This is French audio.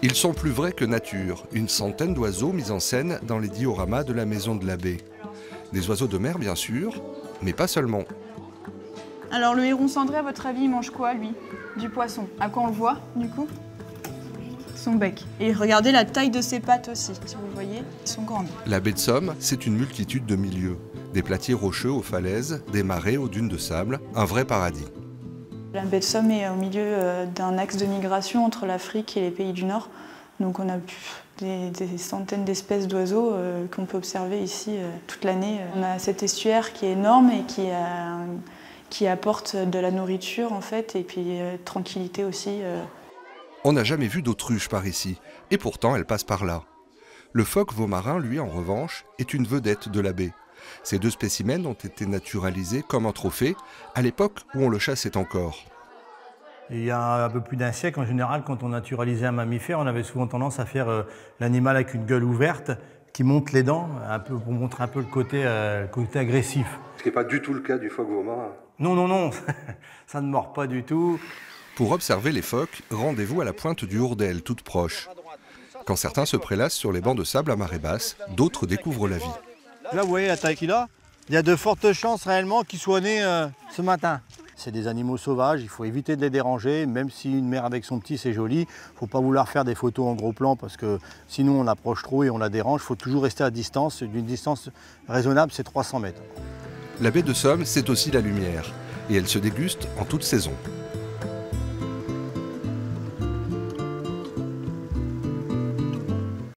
Ils sont plus vrais que nature, une centaine d'oiseaux mis en scène dans les dioramas de la maison de l'abbé. Des oiseaux de mer bien sûr, mais pas seulement. Alors le héron cendré, à votre avis, il mange quoi lui? Du poisson. À quoi on le voit du coup? Son bec. Et regardez la taille de ses pattes aussi, si vous le voyez, elles sont grandes. La baie de Somme, c'est une multitude de milieux. Des platiers rocheux aux falaises, des marais aux dunes de sable, un vrai paradis. La baie de Somme est au milieu d'un axe de migration entre l'Afrique et les pays du Nord. Donc on a des centaines d'espèces d'oiseaux qu'on peut observer ici toute l'année. On a cet estuaire qui est énorme et qui apporte de la nourriture en fait, et puis tranquillité aussi. On n'a jamais vu d'autruche par ici, et pourtant elle passe par là. Le phoque vaumarin, lui, en revanche, est une vedette de la baie. Ces deux spécimens ont été naturalisés comme un trophée à l'époque où on le chassait encore. Il y a un peu plus d'un siècle, en général, quand on naturalisait un mammifère, on avait souvent tendance à faire l'animal avec une gueule ouverte, qui monte les dents, un peu, pour montrer un peu le côté agressif. Ce qui n'est pas du tout le cas du phoque vaumarin. Non, non, non, ça ne mord pas du tout. Pour observer les phoques, rendez-vous à la pointe du Hourdel, toute proche. Quand certains se prélassent sur les bancs de sable à marée basse, d'autres découvrent la vie. Là, vous voyez la taille qu'il a? Il y a de fortes chances réellement qu'il soit né ce matin. C'est des animaux sauvages, il faut éviter de les déranger, même si une mère avec son petit c'est joli. Il ne faut pas vouloir faire des photos en gros plan parce que sinon on approche trop et on la dérange. Il faut toujours rester à distance, d'une distance raisonnable, c'est 300 mètres. La baie de Somme, c'est aussi la lumière, et elle se déguste en toute saison.